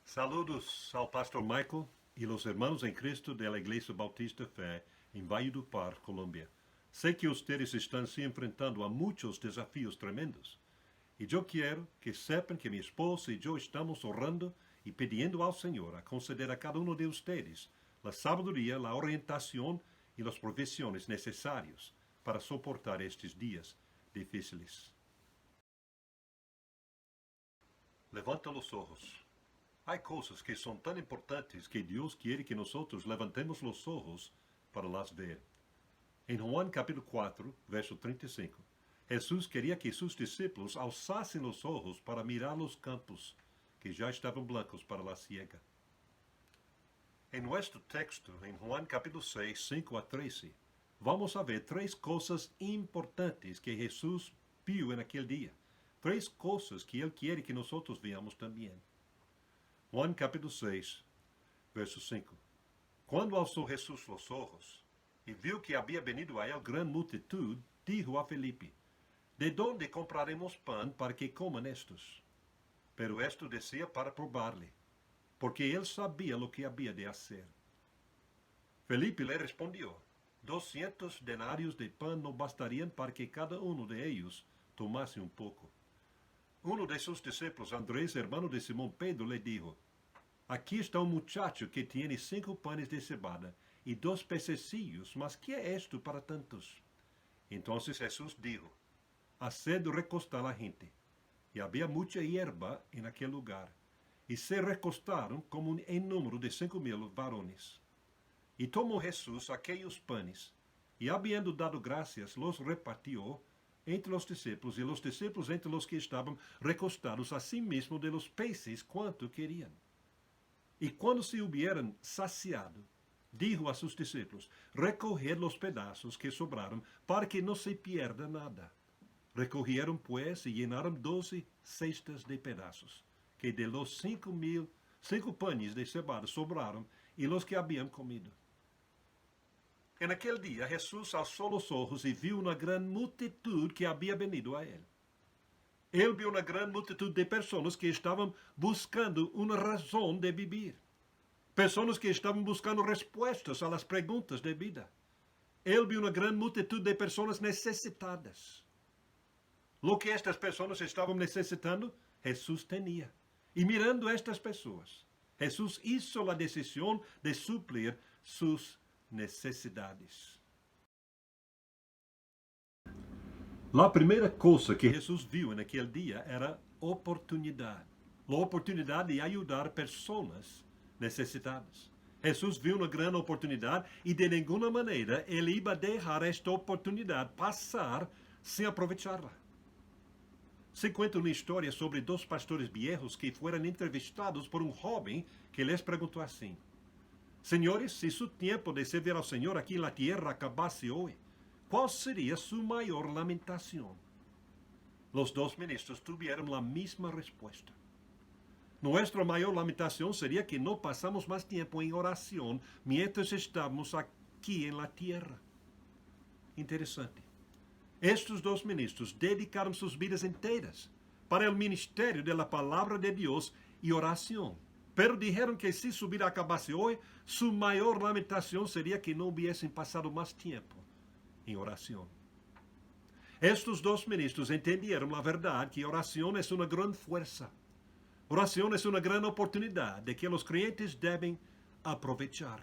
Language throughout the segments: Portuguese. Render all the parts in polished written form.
Saludos ao pastor Michael e los hermanos em Cristo da Igreja Bautista Fé em Valle do Par, Colômbia. Sei que ustedes estão se enfrentando a muitos desafios tremendos. E eu quero que sepam que minha esposa e eu estamos orando e pedindo ao Senhor a conceder a cada um de ustedes a sabedoria, a orientação e as provisões necessárias para suportar estes dias difíceis. Levanta os olhos. Há coisas que são tão importantes que Deus quer que nós levantemos os olhos para las ver. Em João capítulo 4, verso 35, Jesus queria que seus discípulos alçassem os olhos para mirar os campos, que já estavam blancos para a siega. Em nosso texto, em João capítulo 6, 5 a 13, vamos a ver três coisas importantes que Jesus viu naquele dia. Três coisas que Ele quer que nós veamos também. João capítulo 6, verso 5. Quando alçou Jesus os olhos e viu que havia venido a ele grande multitud, dijo a Felipe: ¿De onde compraremos pão para que coman estos? Pero esto decía para probar-lhe, porque ele sabia o que havia de hacer. Felipe lhe respondeu: 200 denários de pão não bastariam para que cada um de ellos tomasse um pouco. Um de seus discípulos, Andrés, hermano de Simão Pedro, lhe dijo: Aqui está um muchacho que tem 5 panes de cebada e 2 pececillos, mas que é isto para tantos? Então Jesus dijo: Haced recostar a gente. E havia muita hierba em aquele lugar. E se recostaram como em número de 5,000 varones. E tomou Jesus aqueles panes, e havendo dado graças, los repartiu entre os discípulos, e os discípulos entre os que estavam recostados, assim mesmo de los peces quanto queriam. E quando se hubieran saciado, dijo a seus discípulos: Recoged los pedaços que sobraram, para que não se pierda nada. Recogieron, pues, e llenaram 12 cestas de pedaços, que de los 5 panes de cebada sobraram, e los que haviam comido. En aquele dia, Jesus alçou os olhos e viu uma grande multitud que havia venido a ele. Ele viu uma grande multitud de pessoas que estavam buscando uma razão de viver. Pessoas que estavam buscando respostas a las perguntas de vida. Ele viu uma grande multitud de pessoas necessitadas. Lo que estas pessoas estavam necessitando, Jesus tinha. E mirando estas pessoas, Jesus hizo a decisão de suplir suas necessidades. A primeira coisa que Jesus viu naquele dia era oportunidade. A oportunidade de ajudar pessoas necessitadas. Jesus viu uma grande oportunidade e de nenhuma maneira ele ia deixar esta oportunidade passar sem aproveitá-la. Se conta uma história sobre 2 pastores viejos que foram entrevistados por um jovem que lhes perguntou assim: Senhores, se seu tempo de servir ao Senhor aqui na terra acabasse hoje, qual seria sua maior lamentação? Os 2 ministros tiveram a mesma resposta. Nossa maior lamentação seria que não passamos mais tempo em oração mientras estamos aqui na terra. Interessante. Estes 2 ministros dedicaram suas vidas inteiras para o ministério da palavra de Deus e oração. Pero dijeron que se sua vida acabasse hoje, sua maior lamentação seria que não hubiesen passado mais tempo em oração. Estes 2 ministros entenderam a verdade que oração é uma grande força. Oração é uma grande oportunidade de que os crentes devem aproveitar.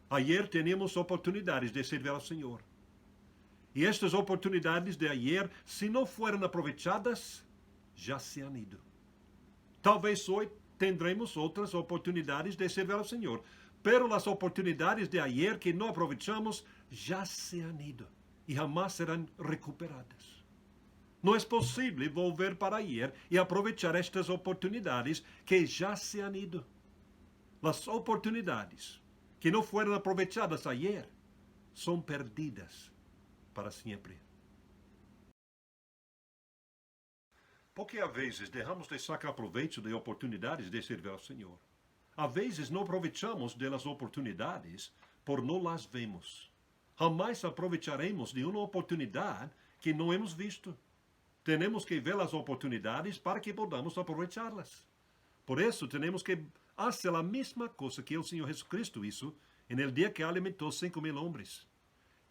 Ayer teníamos oportunidades de servir ao Senhor. E estas oportunidades de ayer, se não foram aproveitadas, já se han ido. Talvez hoje tendremos outras oportunidades de servir ao Senhor, pero as oportunidades de ayer que não aproveitamos já se han ido e jamais serão recuperadas. Não é possível volver para ayer e aproveitar estas oportunidades que já se han ido. As oportunidades que não foram aproveitadas ayer são perdidas para sempre. Porque às vezes deixamos de sacar proveito de oportunidades de servir ao Senhor. Às vezes não aproveitamos das oportunidades por não las vemos. Jamais aproveitaremos de uma oportunidade que não hemos visto. Temos que ver as oportunidades para que podamos aproveitá-las. Por isso, temos que fazer a mesma coisa que o Senhor Jesucristo hizo en el dia que alimentou 5,000 homens.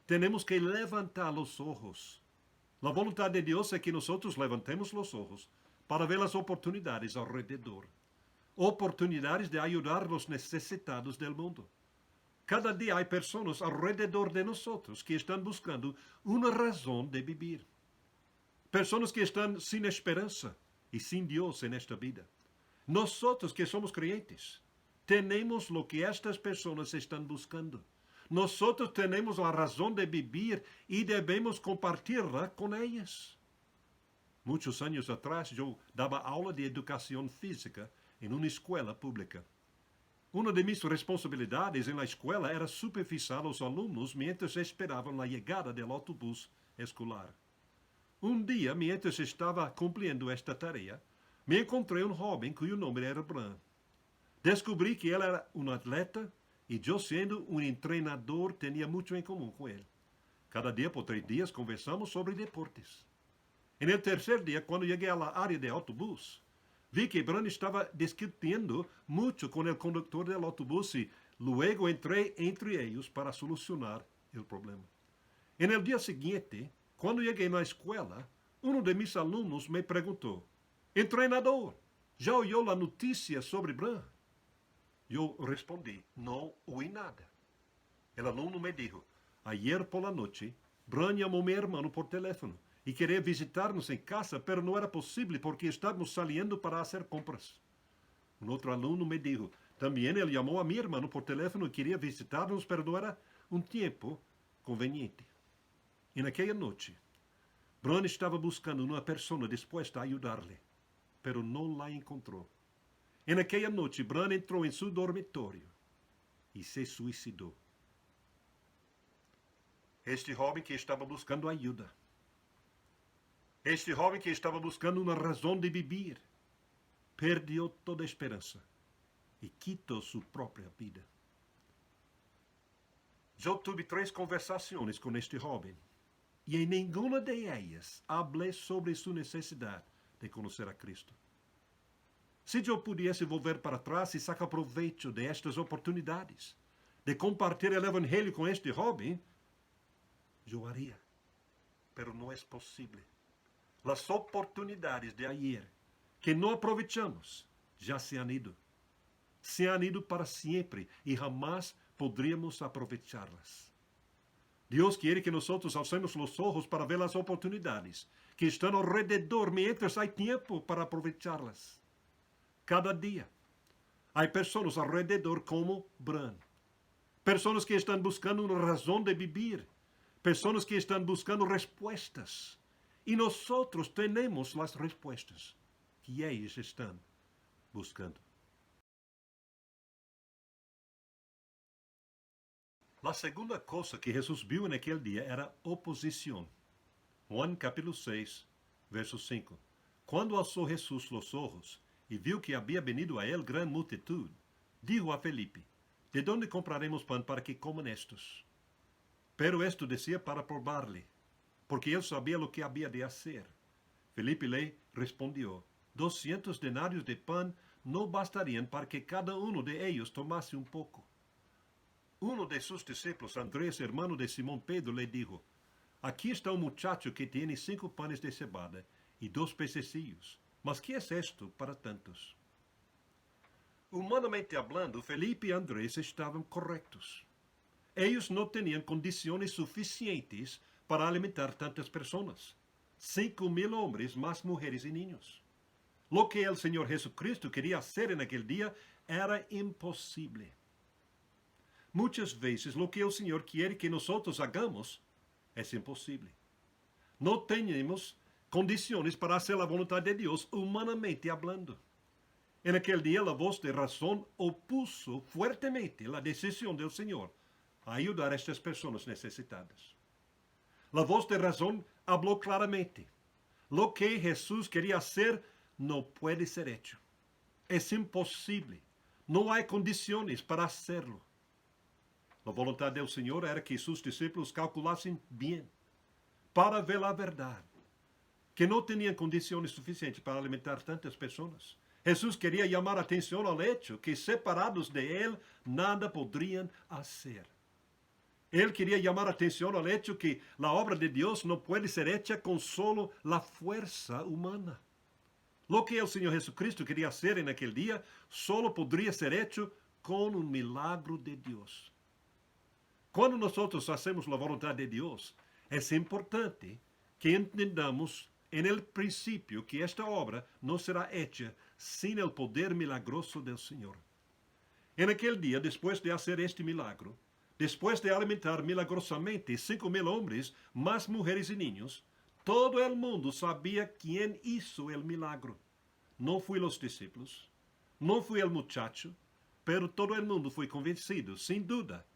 Temos que levantar os olhos. A vontade de Deus é que nós levantemos os olhos para ver as oportunidades ao redor. Oportunidades de ajudar os necessitados do mundo. Cada dia há pessoas ao redor de nós que estão buscando uma razão de viver. Pessoas que estão sem esperança e sem Deus nesta vida. Nós que somos crentes, temos o que estas pessoas estão buscando. Nós temos a razão de viver e devemos compartilhá-la com elas. Muitos anos atrás, eu dava aula de educação física em uma escola pública. Uma de minhas responsabilidades na escola era supervisar os alunos mientras esperavam a chegada do autobus escolar. Um dia, mientras estava cumprindo esta tarefa, me encontrei um jovem cujo nome era Bran. Descobri que ele era um atleta e eu, sendo um treinador, tinha muito em comum com ele. Cada dia por 3 dias conversamos sobre deportes. E no terceiro dia, quando cheguei à área de autobus, vi que Bran estava discutindo muito com o condutor do autobus e logo entrei entre eles para solucionar o problema. E no dia seguinte, quando cheguei na escola, um de meus alunos me perguntou: "Treinador, já ouviu a notícia sobre Bran?" Eu respondi: "Não ouvi nada." O aluno me disse: "Ayer por la noche, Bran chamou meu irmão por teléfono e queria visitar-nos em casa, pero não era possível porque estávamos saliendo para fazer compras." Um outro aluno me disse: "Também ele chamou a meu irmão por teléfono e queria visitar-nos, pero não era um tempo conveniente." E naquela noite, Bran estava buscando uma pessoa disposta a ajudar-lhe, pero não la encontrou. E naquela noite, Bran entrou em seu dormitório e se suicidou. Este jovem que estava buscando ajuda. Este jovem que estava buscando uma razão de viver, perdeu toda a esperança e quitou sua própria vida. Eu tive 3 conversações com este jovem e em nenhuma de elas falei sobre sua necessidade de conhecer a Cristo. Se eu pudesse voltar para trás e sacar proveito de estas oportunidades, de compartilhar o Evangelho com este jovem, eu haria. Pero não é possível. As oportunidades de ayer que não aproveitamos já se han ido. Se han ido para sempre e jamais poderíamos aproveitá-las. Deus quer que nós alcemos os olhos para ver as oportunidades que estão ao redor, mientras há tempo para aproveitá-las. Cada dia, há pessoas ao redor como Bran. Pessoas que estão buscando uma razão de viver. Pessoas que estão buscando respostas. E nós temos as respostas que eles estão buscando. A segunda coisa que Jesus viu naquele dia era oposição. Juan capítulo 6, verso 5. Quando alçou Jesus os olhos e viu que havia venido a ele grande multitud, dijo a Felipe: "De onde compraremos pão para que comam estes?" Pero esto decía para probar-lhe, porque ele sabia o que havia de fazer. Felipe lhe respondeu: 200 denários de pão não bastariam para que cada um de eles tomasse um pouco. Um de seus discípulos, Andrés, hermano de Simón Pedro, lhe dijo: "Aqui está um muchacho que tem 5 panes de cebada e 2 pececillos. Mas que é isto para tantos?" Humanamente hablando, Felipe e Andrés estavam corretos. Eles não tinham condições suficientes para alimentar tantas pessoas. 5,000 homens, mais mulheres e niños. Lo que o Senhor Jesucristo queria fazer naquele dia era impossível. Muitas vezes, o que o Senhor quer que nós hagamos é impossível. Não temos condições para fazer a vontade de Deus, humanamente hablando. E naquele dia, a voz de razão opuso fortemente a decisão do Senhor a ajudar estas pessoas necessitadas. A voz de razão falou claramente: lo que Jesus queria fazer não pode ser hecho. É impossível. Não há condições para hacerlo. A vontade do Senhor era que seus discípulos calculassem bem, para ver a verdade, que não tinham condições suficientes para alimentar tantas pessoas. Jesús quería llamar atención al hecho que separados de Él nada podrían hacer. Él quería llamar atención al hecho que la obra de Dios no puede ser hecha con solo la fuerza humana. Lo que el Señor Jesucristo quería hacer en aquel día solo podría ser hecho con un milagro de Dios. Cuando nosotros hacemos la voluntad de Dios, es importante que entendamos en el principio que esta obra no será hecha sin el poder milagroso del Señor. En aquel día, después de hacer este milagro, después de alimentar milagrosamente 5,000 hombres, más mujeres y niños, todo el mundo sabía quién hizo el milagro. No fue los discípulos, no fue el muchacho, pero todo el mundo fue convencido, sin duda,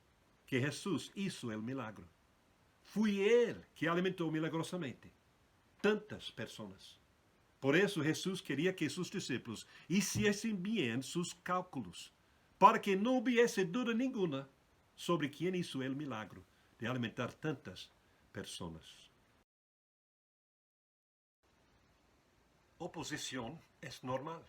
que Jesús hizo el milagro. Fue Él que alimentó milagrosamente tantas personas. Por eso Jesús quería que sus discípulos hiciesen bien sus cálculos, para que no hubiese duda ninguna sobre quién hizo el milagro de alimentar tantas personas. Oposición es normal.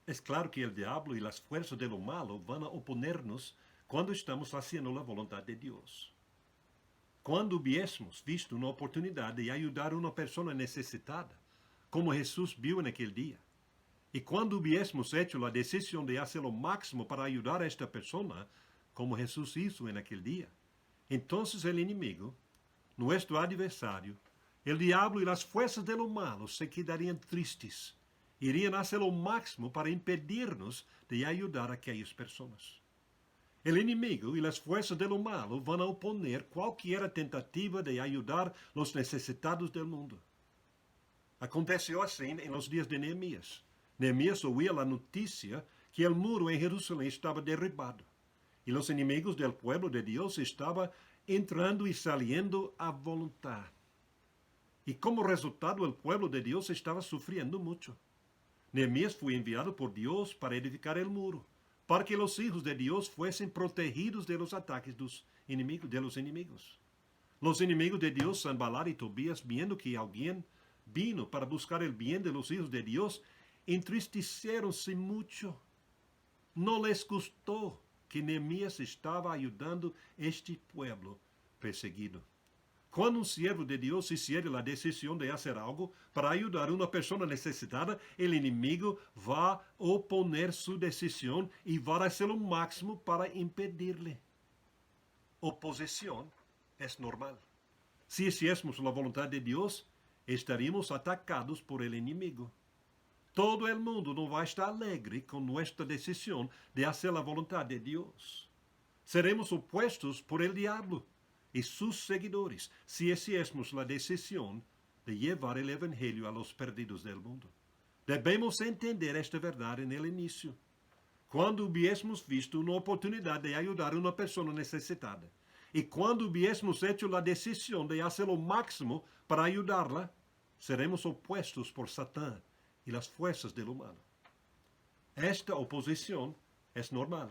Es claro que el diablo y las fuerzas de lo malo van a oponernos cuando estamos haciendo la voluntad de Dios. Cuando hubiésemos visto una oportunidad de ayudar a una persona necesitada, como Jesús vio en aquel día, y cuando hubiésemos hecho la decisión de hacer lo máximo para ayudar a esta persona, como Jesús hizo en aquel día, entonces el enemigo, nuestro adversario, el diablo y las fuerzas de lo malo se quedarían tristes, irían a hacer lo máximo para impedirnos de ayudar a aquellas personas. El enemigo y las fuerzas de lo malo van a oponer cualquier tentativa de ayudar a los necesitados del mundo. Aconteció así en los días de Nehemías. Nehemías oía la noticia que el muro en Jerusalén estaba derribado y los enemigos del pueblo de Dios estaban entrando y saliendo a voluntad. Y como resultado el pueblo de Dios estaba sufriendo mucho. Nehemías fue enviado por Dios para edificar el muro, para que los hijos de Dios fuesen protegidos de los ataques de los enemigos. Los enemigos de Dios, Sanballat y Tobías, viendo que alguien vino para buscar el bien de los hijos de Dios, entristecieronse mucho. No les gustó que Nehemías estaba ayudando a este pueblo perseguido. Cuando un siervo de Dios hiciera la decisión de hacer algo para ayudar a una persona necesitada, el enemigo va a oponer su decisión y va a hacer lo máximo para impedirle. Oposición es normal. Si hiciésemos la voluntad de Dios, estaríamos atacados por el enemigo. Todo el mundo no va a estar alegre con nuestra decisión de hacer la voluntad de Dios. Seremos opuestos por el diablo y sus seguidores si hiciésemos la decisión de llevar el evangelio a los perdidos del mundo. Debemos entender esta verdad en el inicio. Cuando hubiésemos visto una oportunidad de ayudar a una persona necesitada y cuando hubiésemos hecho la decisión de hacer lo máximo para ayudarla, seremos opuestos por Satán y las fuerzas del humano. Esta oposición es normal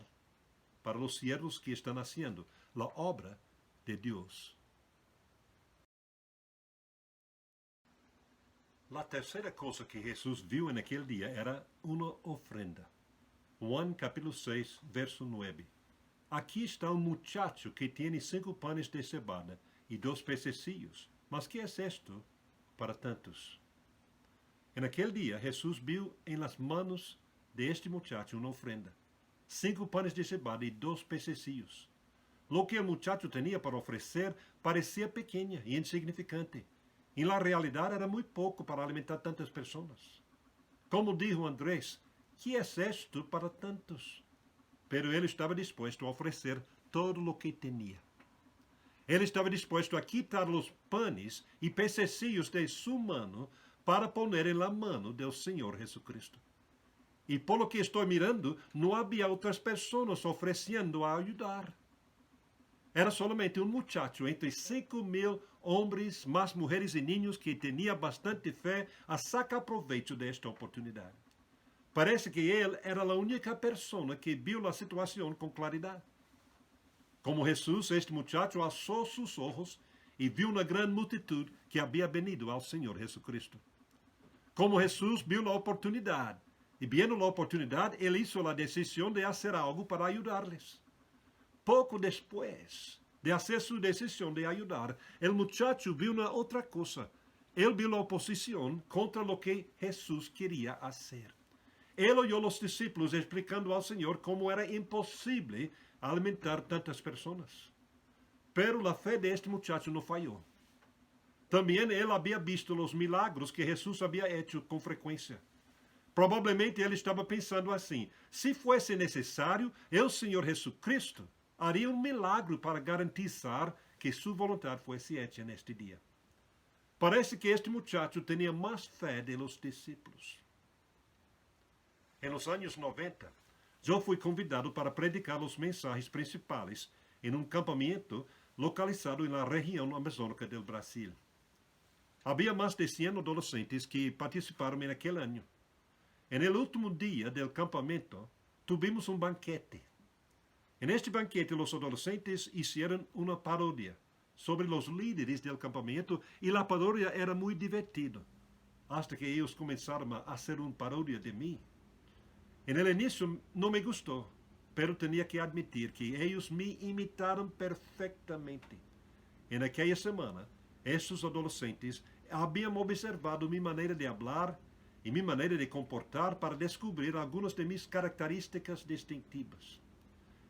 para los siervos que están haciendo la obra de Dios. La tercera cosa que Jesús vio en aquel día era una ofrenda. Juan capítulo 6, verso 9. Aquí está un muchacho que tiene 5 panes de cebada y 2 pececillos. Mas ¿qué es esto para tantos? En aquel día Jesús vio en las manos de este muchacho una ofrenda. 5 panes de cebada y 2 pececillos. Lo que el muchacho tenía para ofrecer parecía pequeña y insignificante. En la realidad era muy poco para alimentar tantas personas. Como dijo Andrés, ¿qué es esto para tantos? Pero él estaba dispuesto a ofrecer todo lo que tenía. Él estaba dispuesto a quitar los panes y pececillos de su mano para poner en la mano del Señor Jesucristo. Y por lo que estoy mirando, no había otras personas ofreciendo a ayudar. Era solamente un muchacho entre 5,000 hombres, más mujeres y niños que tenía bastante fe a sacar provecho de esta oportunidad. Parece que él era la única persona que vio la situación con claridad. Como Jesús, este muchacho alzó sus ojos y vio una gran multitud que había venido al Señor Jesucristo. Como Jesús vio la oportunidad, Y viendo la oportunidad, él hizo la decisión de hacer algo para ayudarles. Poco después de hacer su decisión de ayudar, el muchacho vio una otra cosa. Él vio la oposición contra lo que Jesús quería hacer. Él oyó a los discípulos explicando al Señor cómo era imposible alimentar tantas personas. Pero la fe de este muchacho no falló. También él había visto los milagros que Jesús había hecho con frecuencia. Probablemente ele estava pensando assim: se fosse necessário, o Senhor Jesucristo haria um milagre para garantizar que sua vontade fosse hecha neste dia. Parece que este muchacho tinha mais fé de los discípulos. Em los anos 90, eu fui convidado para predicar os mensagens principais em um campamento localizado na região amazônica do Brasil. Havia mais de 100 adolescentes que participaram naquele ano. En el último día del campamento, tuvimos un banquete. En este banquete, los adolescentes hicieron una parodia sobre los líderes del campamento y la parodia era muy divertida, hasta que ellos comenzaron a hacer una parodia de mí. En el inicio no me gustó, pero tenía que admitir que ellos me imitaron perfectamente. En aquella semana, estos adolescentes habían observado mi manera de hablar e minha maneira de comportar para descobrir algumas de minhas características distintivas.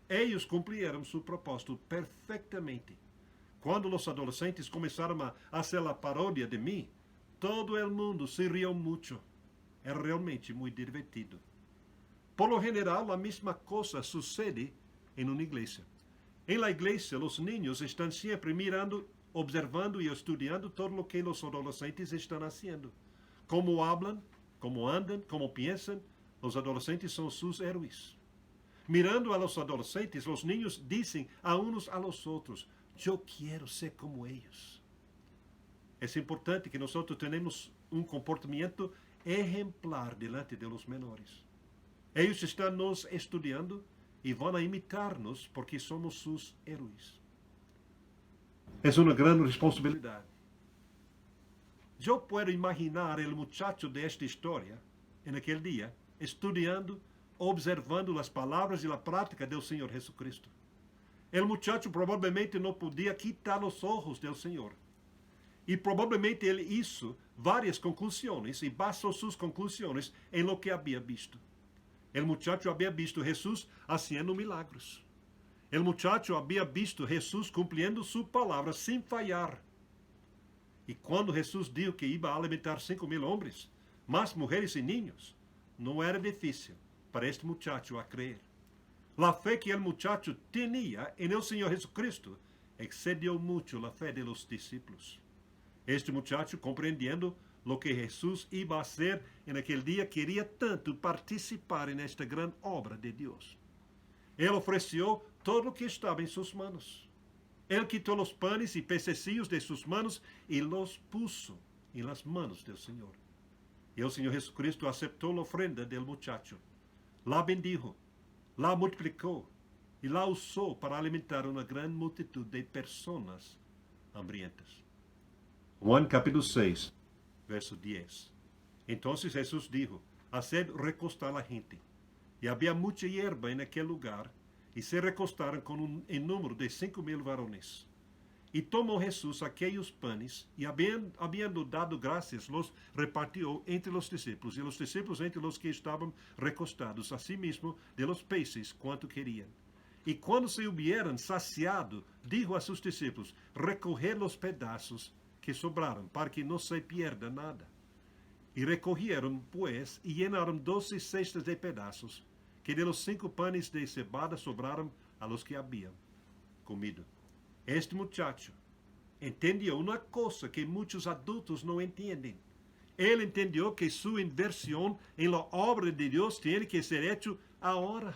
Eles cumpriram seu propósito perfeitamente. Quando os adolescentes começaram a fazer a paródia de mim, todo o mundo se riu muito. Era realmente muito divertido. Por lo general, a mesma coisa sucede em uma igreja. Em la igreja, os niños estão sempre mirando, observando e estudando todo o que os adolescentes estão fazendo. Como hablam, como andam, como pensam, os adolescentes são seus heróis. Mirando a los adolescentes, os niños dizem a uns a los outros: eu quero ser como eles. É importante que nós tenhamos um comportamento exemplar diante de los menores. Eles estão nos estudando e vão imitar-nos porque somos seus heróis. É uma grande responsabilidade. Eu posso imaginar o muchacho desta história, em aquele dia, estudando, observando as palavras e a prática do Senhor Jesucristo. O muchacho provavelmente não podia quitar os olhos do Senhor. E provavelmente ele hizo várias conclusões e basou suas conclusões em lo que havia visto. O muchacho havia visto Jesus fazendo milagres. O muchacho havia visto Jesus cumprindo sua palavra sem falhar. E quando Jesus disse que ia alimentar 5.000 homens, mais mulheres e niños, não era difícil para este muchacho a crer. A fé que o muchacho tinha em el Senhor Jesucristo excediu muito a fé de los discípulos. Este muchacho, compreendendo lo que Jesus ia fazer em aquele dia, queria tanto participar nesta grande obra de Deus. Ele ofereceu todo o que estava em suas mãos. Ele quitou os panes e pececillos de suas manos e los puso em las manos do Senhor. E o Senhor Jesucristo aceitou a ofrenda del muchacho, la bendijo, la multiplicou e la usou para alimentar uma grande multitud de pessoas hambrientas. Juan capítulo 6, verso 10. Então Jesus dijo: haced recostar a gente. E havia muita hierba em aquele lugar, e se recostaram em número de 5.000 varones. E tomou Jesus aqueles panes, e havendo dado graças, los repartiu entre os discípulos, e os discípulos entre os que estavam recostados, assim mesmo de los peces quanto queriam. E quando se hubieran saciado, dijo a seus discípulos: recoger os pedaços que sobraram, para que não se pierda nada. E recogieron, pues, e llenaram 12 cestas de pedaços, que de los 5 panes de cebada sobraram a los que haviam comido. Este muchacho entendeu uma coisa que muitos adultos não entendem. Ele entendeu que sua inversão em la obra de Deus tem que ser hecho agora,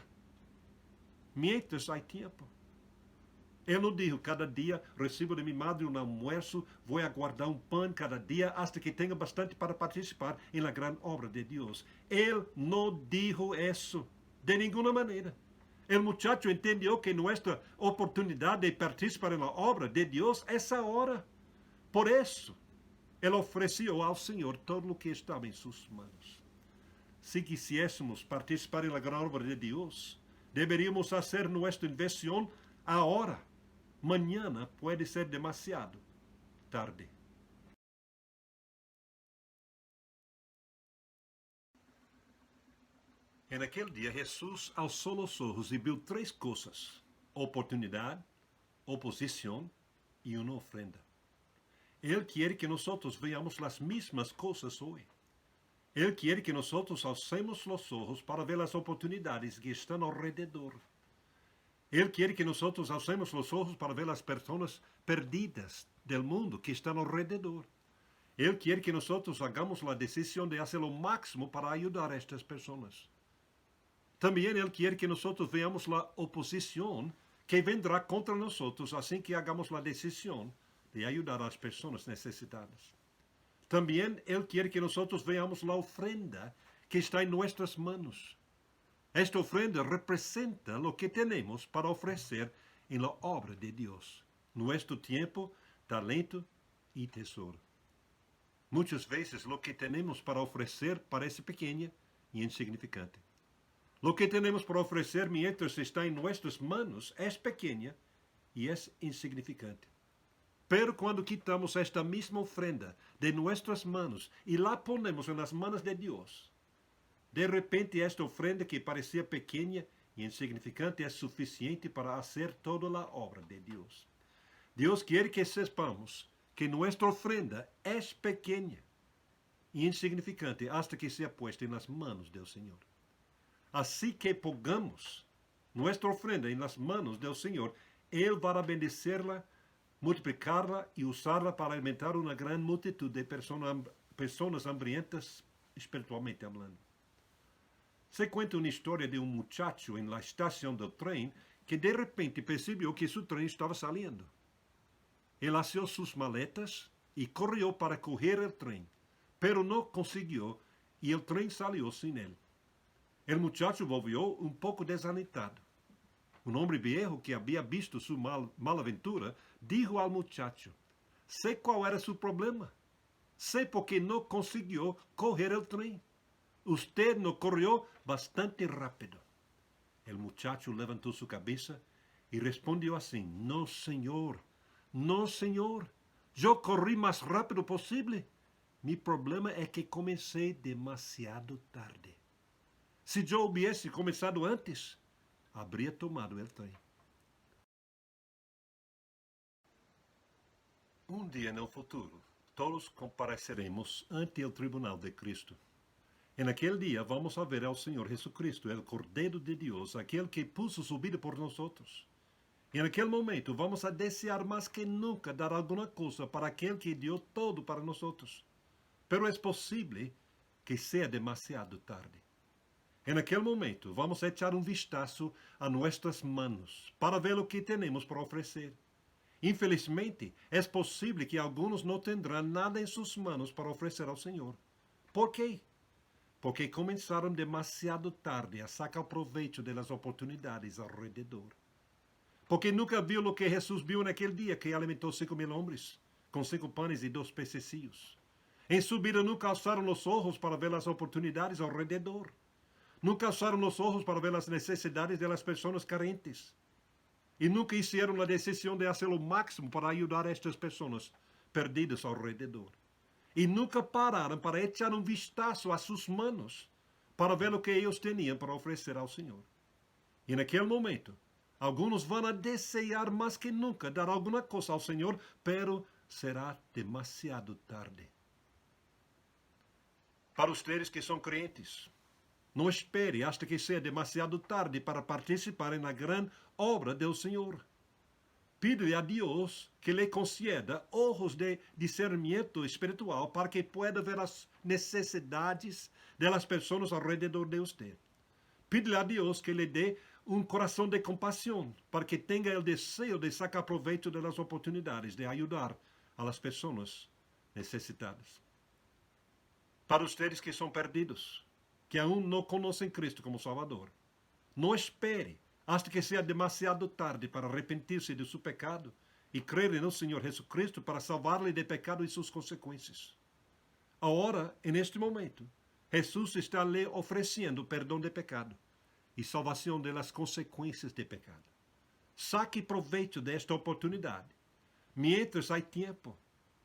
mientras há tempo. Ele não disse: cada dia recebo de minha madre um almoço, vou aguardar um pão cada dia, hasta que tenha bastante para participar em la grande obra de Deus. Ele não disse isso. De nenhuma maneira. O muchacho entendeu que nossa oportunidade de participar na obra de Deus é essa hora. Por isso, ele ofereceu ao Senhor todo o que estava em suas mãos. si quisiésemos participar en la gran obra de Dios, deberíamos hacer nuestra inversión ahora. Mañana puede ser demasiado tarde. En aquel día Jesús alzó los ojos y vio tres cosas: oportunidad, oposición y una ofrenda. Él quiere que nosotros veamos las mismas cosas hoy. Él quiere que nosotros alcemos los ojos para ver las oportunidades que están alrededor. Él quiere que nosotros alcemos los ojos para ver las personas perdidas del mundo que están alrededor. Él quiere que nosotros hagamos la decisión de hacer lo máximo para ayudar a estas personas. También Él quiere que nosotros veamos la oposición que vendrá contra nosotros así que hagamos la decisión de ayudar a las personas necesitadas. También Él quiere que nosotros veamos la ofrenda que está en nuestras manos. Esta ofrenda representa lo que tenemos para ofrecer en la obra de Dios: nuestro tiempo, talento y tesoro. Muchas veces lo que tenemos para ofrecer parece pequeño y insignificante. Lo que tenemos para ofrecer mientras está en nuestras manos es pequeña y es insignificante. Pero cuando quitamos esta misma ofrenda de nuestras manos y la ponemos en las manos de Dios, de repente esta ofrenda que parecía pequeña y insignificante es suficiente para hacer toda la obra de Dios. Dios quiere que sepamos que nuestra ofrenda es pequeña e insignificante hasta que sea puesta en las manos del Señor. Así que pongamos nuestra ofrenda en las manos del Señor, Él va a bendecirla, multiplicarla y usarla para alimentar una gran multitud de personas hambrientas espiritualmente hablando. Se cuenta una historia de un muchacho en la estación del tren que de repente percibió que su tren estaba saliendo. Él asió sus maletas y corrió para coger el tren, pero no consiguió y el tren salió sin él. El muchacho volvió un poco desalentado. Un hombre viejo que había visto su malaventura dijo al muchacho: sé cuál era su problema. Sé por qué no consiguió coger el tren. Usted no corrió bastante rápido. El muchacho levantó su cabeza y respondió así: no, señor. No, señor. Yo corrí más rápido posible. Mi problema es que comencé demasiado tarde. Si yo hubiese comenzado antes, habría tomado el tren. Un día en el futuro, todos compareceremos ante el tribunal de Cristo. En aquel día vamos a ver al Señor Jesucristo, el Cordero de Dios, aquel que puso su vida por nosotros. En aquel momento vamos a desear más que nunca dar alguna cosa para aquel que dio todo para nosotros. Pero es posible que sea demasiado tarde. En aquel momento vamos a echar un vistazo a nuestras manos para ver lo que tenemos para ofrecer. Infelizmente, es posible que algunos no tendrán nada en sus manos para ofrecer al Señor. ¿Por qué? Porque comenzaron demasiado tarde a sacar provecho de las oportunidades alrededor. Porque nunca vio lo que Jesús vio en aquel día que alimentó 5,000 hombres con 5 panes y 2 pececillos. En su vida nunca alzaron los ojos para ver las oportunidades alrededor. Nunca alzaron los ojos para ver las necesidades de las personas carentes. Y nunca hicieron la decisión de hacer lo máximo para ayudar a estas personas perdidas alrededor. Y nunca pararon para echar un vistazo a sus manos para ver lo que ellos tenían para ofrecer al Señor. Y en aquel momento, algunos van a desear más que nunca dar alguna cosa al Señor, pero será demasiado tarde. Para ustedes que son creyentes, no espere hasta que sea demasiado tarde para participar en la gran obra del Señor. Pídele a Dios que le conceda ojos de discernimiento espiritual para que pueda ver las necesidades de las personas alrededor de usted. Pídele a Dios que le dé un corazón de compasión para que tenga el deseo de sacar provecho de las oportunidades de ayudar a las personas necesitadas. Para ustedes que son perdidos, que aún no conocen Cristo como Salvador, no espere hasta que sea demasiado tarde para arrepentir-se de su pecado y creer en el Señor Jesucristo para salvarle de pecado y sus consecuencias. Ahora, en este momento, Jesus está lhe oferecendo perdão de pecado e salvação das consequências de pecado. Saque proveito desta oportunidade. Mientras há tempo,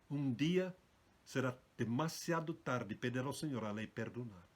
um dia será demasiado tarde pedir ao Senhor a lhe perdonar.